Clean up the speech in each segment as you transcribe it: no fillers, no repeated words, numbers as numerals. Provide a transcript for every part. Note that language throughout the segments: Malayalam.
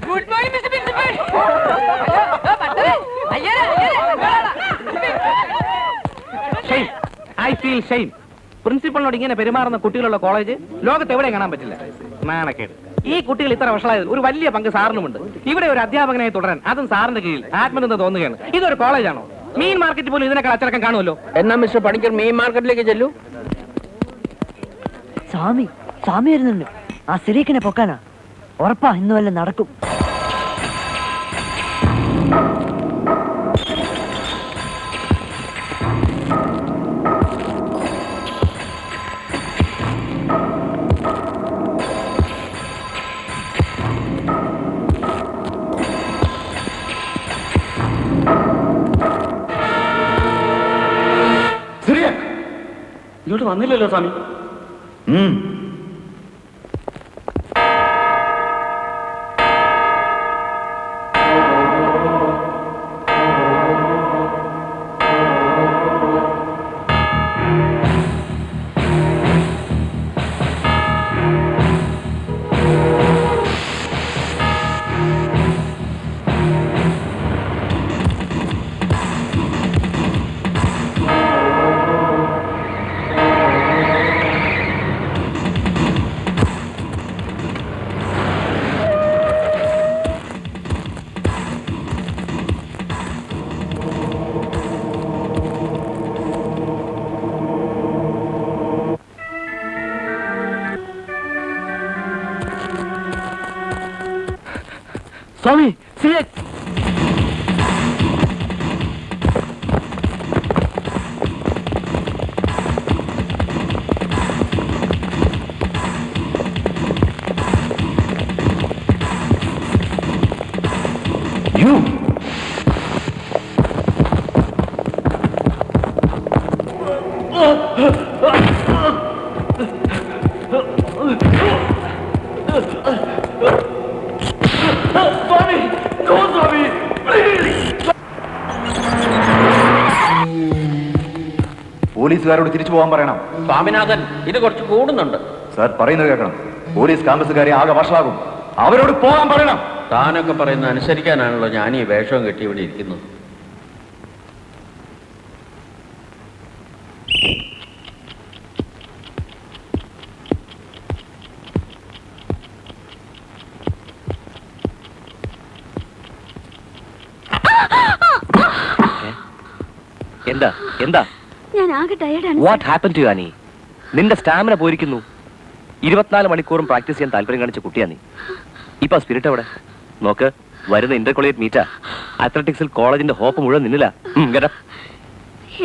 Good morning mister principal. I feel shame. പ്രിൻസിപ്പളിനോട് ഇങ്ങനെ പെരുമാറുന്ന കുട്ടികളുള്ള കോളേജ് ലോകത്ത് എവിടെ കാണാൻ പറ്റില്ല. നാണക്കേട്. ഈ കുട്ടികൾ ഇത്ര വഷളായത് ഒരു വലിയ പങ്ക് സാറിനുമുണ്ട്. ഇവിടെ ഒരു അധ്യാപകനായി തുടരാൻ, അതും സാറിന്റെ കീഴിൽ ആത്മനിന്ദ തോന്നുകയാണ്. ഇതൊരു കോളേജാണോ? മീൻ മാർക്കറ്റ് പോലും ഇതിനേക്കാൾ അച്ചടക്കം കാണുമല്ലോ. എന്നാ മിസ്റ്റർ പണിക്കർ മീൻ മാർക്കറ്റിലേക്ക് ചെല്ലൂ. സ്വാമി വരുന്നുണ്ട്. ആ സിറീക്കിനെ പൊക്കാനാ. ഉറപ്പാ ഇന്ന് വല്ല നടക്കും. ഇങ്ങോട്ട് വന്നില്ലല്ലോ സ്വാമി. സ്വാമി, സിറിയക്. പോലീസുകാരോട് തിരിച്ചു പോകാൻ പറയണം. സ്വാമിനാഥൻ, ഇത് കുറച്ച് കൂടുന്നുണ്ട്. സാർ പറയുന്നത് കേൾക്കണം. പോലീസ് ക്യാമ്പസുകാരെ ആകെ വഷളാകും. അവരോട് പോകാൻ പറയണം. താനൊക്കെ പറയുന്നത് അനുസരിക്കാനാണല്ലോ ഞാൻ ഈ വേഷവും കെട്ടി ഇവിടെ ഇരിക്കുന്നത്. എന്താ എന്താ? ഞാൻ ആകെ ടയർഡാണ്. What happened to you Annie? നിന്റെ സ്റ്റാമിന പോയിരിക്കുന്നു. 24 മണിക്കൂറും പ്രാക്ടീസ് ചെയ്യാൻ താല്പര്യം കാണിച്ച കുട്ടിയാ നീ. ഇപ്പൊ സ്പിരിറ്റ് എവിടെ? നോക്ക്, വരുന്ന ഇന്റർ കോളേജ് മീറ്റാ. അത്ലറ്റിക്സിൽ കോളേജിന്റെ ഹോപ്പ് മുഴുവൻ നിന്നില്ല.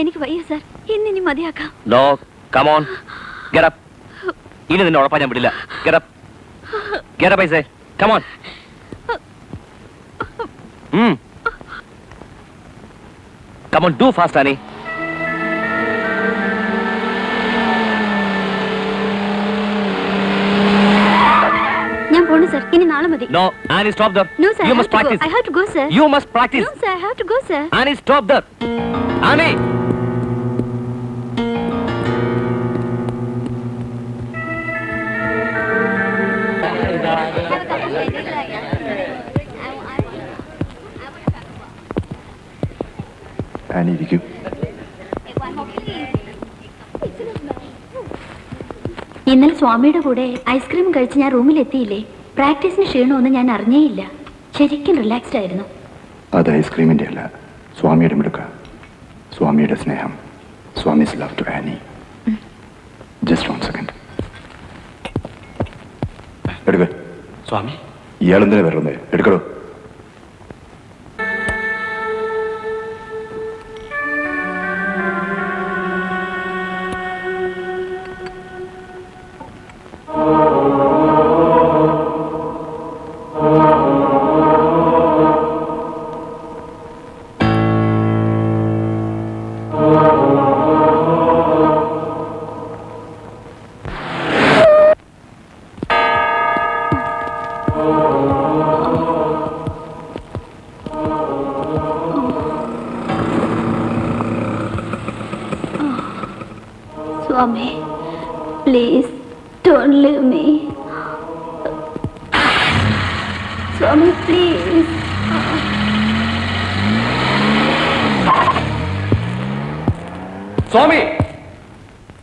എനിക്ക് വയ്യ സാർ, ഇന്നിനി മതിയാക്കാം. No, come on, get up. ഇനി നിന്നെ ഉറപ്പാ ഞാൻ വിടില്ല. Get up, get up I say, come on. Come on, do fast, Annie. ഞാൻ പോണു സർ, ഇനി നാളെ മതി. No, Annie, stop there. No sir, you must practice. I have to go sir. You must practice. No sir, I have to go sir. Annie, stop there. Annie. Annie ഇരിക്കും. ഇന്നലെ സ്വാമിയുടെ കൂടെ ഐസ്ക്രീം കഴിച്ച് ഞാൻ റൂമിൽ എത്തിയില്ലേ. പ്രാക്ടീസിന് ക്ഷീണമൊന്നും ഞാൻ അറിഞ്ഞേയില്ല. ശരിക്കും റിലാക്സ്ഡ് ആയിരുന്നു. അത് ഐസ്ക്രീമിന്റെ അല്ല, സ്വാമിയുടെ മിടുക്ക, സ്വാമിയുടെ സ്നേഹം. Swami's love to Annie. Just 1 second. എടുക്ക. സ്വാമി, ഇയാളെന്തിനാ വരുന്നത്? എടുക്കടോ. Swami, please don't leave me. Swami please. Swami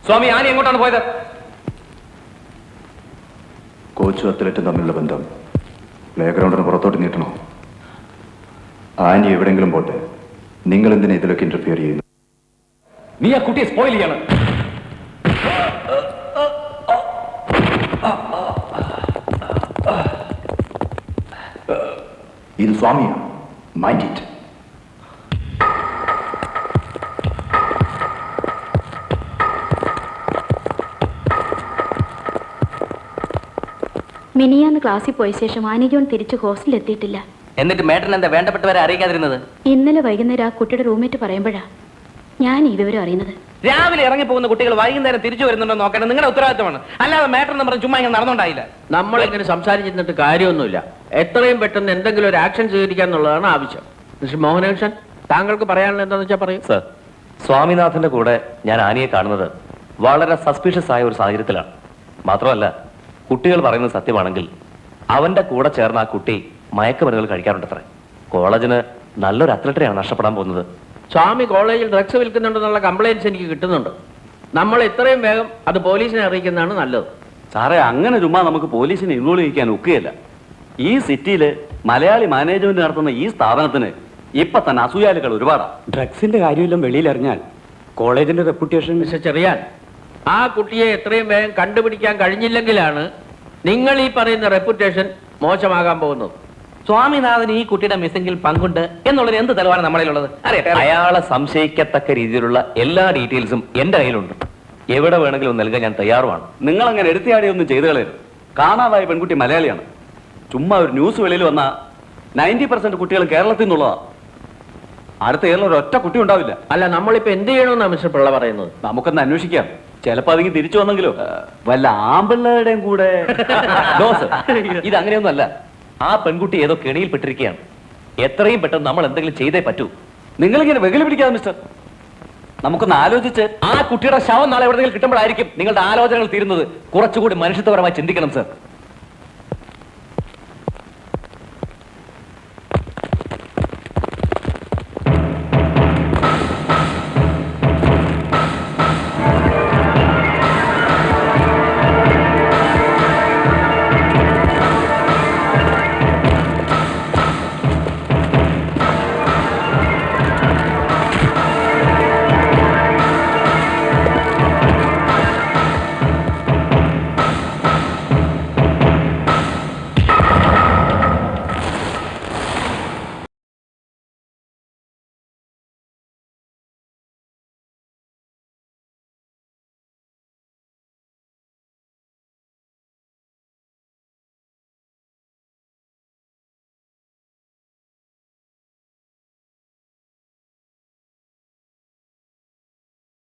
Swami Annie എങ്ങോട്ടാണ് പോയത്? കോച്ചും അത്ലറ്റും തമ്മിലുള്ള ബന്ധം പ്ലേ ഗ്രൗണ്ടിന് പുറത്തോട്ട് നീട്ടണോ? ആനി എവിടെയെങ്കിലും പോട്ടെ, നിങ്ങൾ എന്തിനാ ഇതിലൊക്കെ ഇന്റർഫിയർ ചെയ്യുന്നു? നീ ആ കുട്ടിയെ സ്പോയിൽ ചെയ്യണം. ഇത് സ്വാമിയാ, മൈൻഡ് ഇറ്റ്. മിനിയാന്ന് ക്ലാസ്സിൽ പോയ ശേഷം ആനിജോൺ തിരിച്ച് ഹോസ്റ്റലിൽ എത്തിയിട്ടില്ല. എന്നിട്ട് മേട്ടൻ എന്താ വേണ്ടപ്പെട്ടവരെ അറിയിക്കാതിരുന്നത്? ഇന്നലെ വൈകുന്നേരം ആ കുട്ടിയുടെ റൂംമേറ്റ് പറയുമ്പോഴാ ഞാൻ ഈ വിവരം അറിയുന്നത്. രാവിലെ ഇറങ്ങി പോകുന്ന കുട്ടികൾ വൈകുന്നേരം തിരിച്ചു വരുന്നുണ്ടോ നോക്കേണ്ടത് നിങ്ങളുടെ ഉത്തരവാദിത്തമാണ്. അല്ലാതെ മേട്ടൻ എന്ന് പറഞ്ഞ് ചുമ്മാ ഇങ്ങനെ നടന്നുണ്ടായില്ല. നമ്മളിങ്ങനെ സംസാരിച്ചിരുന്നിട്ട് കാര്യമൊന്നുമില്ല. എത്രയും പെട്ടെന്ന് എന്തെങ്കിലും ഒരു ആക്ഷൻ സ്വീകരിക്കുക എന്നുള്ളതാണ് ആവശ്യം. മിസ്റ്റർ മോഹനകൃഷ്ണൻ, താങ്കൾക്ക് പറയാനുള്ള എന്താണെന്ന് വെച്ചാൽ പറയൂ. സർ, സ്വാമിനാഥന്റെ കൂടെ ഞാൻ ആനിയെ കാണുന്നത് വളരെ സസ്പീഷ്യസ് ആയ ഒരു സാഹചര്യത്തിലാണ്. മാത്രമല്ല, കുട്ടികൾ പറയുന്നത് സത്യമാണെങ്കിൽ അവന്റെ കൂടെ ചേർന്ന ആ കുട്ടി മയക്കുമരുന്നുകൾ കഴിക്കാറുണ്ടത്രേ. കോളേജിന് നല്ലൊരു അത്ലറ്റിനെയാണ് നഷ്ടപ്പെടാൻ പോകുന്നത്. സ്വാമി കോളേജിൽ ഡ്രഗ്സ് വിൽക്കുന്നുണ്ടെന്നുള്ള കംപ്ലയിൻസ് എനിക്ക് കിട്ടുന്നുണ്ട്. നമ്മൾ എത്രയും വേഗം അത് പോലീസിനെ അറിയിക്കുന്നതാണ് നല്ലത്. സാറേ, അങ്ങനെ ചുമ്മാ നമുക്ക് പോലീസിനെ ഇൻവോൾവ് ചെയ്യിക്കാൻ ഒക്കുകയില്ല. ഈ സിറ്റിയില് മലയാളി മാനേജ്മെന്റ് നടത്തുന്ന ഈ സ്ഥാപനത്തിന് ഇപ്പൊ തന്നെ അസൂയാലുകൾ ഒരുപാടാണ്. ഡ്രഗ്സിന്റെ കാര്യമെല്ലാം വെളിയിലറിഞ്ഞാൽ കോളേജിന്റെ റെപ്യൂട്ടേഷൻ. മിസ്റ്റർ ചെറിയാൻ, ആ കുട്ടിയെ എത്രയും വേഗം കണ്ടുപിടിക്കാൻ കഴിഞ്ഞില്ലെങ്കിലാണ് നിങ്ങൾ ഈ പറയുന്ന റെപ്യൂട്ടേഷൻ മോശമാകാൻ പോകുന്നത്. സ്വാമിനാഥൻ ഈ കുട്ടിയുടെ മിസ്സിംഗിൽ പങ്കുണ്ട് എന്നുള്ളൊരു എന്ത് തെളിവാണ് നമ്മളിലുള്ളത്? അറിയട്ടെ. അയാളെ സംശയിക്കത്തക്ക രീതിയിലുള്ള എല്ലാ ഡീറ്റെയിൽസും എന്റെ കയ്യിലുണ്ട്. എവിടെ വേണമെങ്കിലും നൽകാൻ ഞാൻ തയ്യാറുമാണ്. നിങ്ങൾ അങ്ങനെ എടുത്തിയാടിയൊന്നും ചെയ്തു കളയരുത്. കാണാതായ പെൺകുട്ടി മലയാളിയാണ്. ചുമ്മാ ഒരു ന്യൂസ് വെളിയിൽ വന്ന 90% കുട്ടികളും കേരളത്തിൽ നിന്നുള്ളതാണ്. അടുത്ത കേരളം ഒരൊറ്റ കുട്ടി ഉണ്ടാവില്ല. അല്ല, നമ്മളിപ്പോ എന്ത് ചെയ്യണമെന്നാണ് മിസ്റ്റർ പിള്ള പറയുന്നത്? നമുക്കൊന്ന് അന്വേഷിക്കാം. ചിലപ്പോ അതിന് തിരിച്ചു വന്നെങ്കിലോ വല്ല ആമ്പിള്ളയുടെയും കൂടെ. ഇത് അങ്ങനെയൊന്നും അല്ല. ആ പെൺകുട്ടി ഏതോ കെണിയിൽപ്പെട്ടിരിക്കുകയാണ്. എത്രയും പെട്ടെന്ന് നമ്മൾ എന്തെങ്കിലും ചെയ്തേ പറ്റൂ. നിങ്ങളിങ്ങനെ വെകിലി പിടിക്കാതെ മിസ്റ്റർ. നമുക്കൊന്ന് ആലോചിച്ച് ആ കുട്ടിയുടെ ശവം നാളെ എവിടെയെങ്കിലും കിട്ടുമ്പോഴായിരിക്കും നിങ്ങളുടെ ആലോചനകൾ തീരുന്നത്. കുറച്ചുകൂടി മനുഷ്യത്വപരമായി ചിന്തിക്കണം സർ.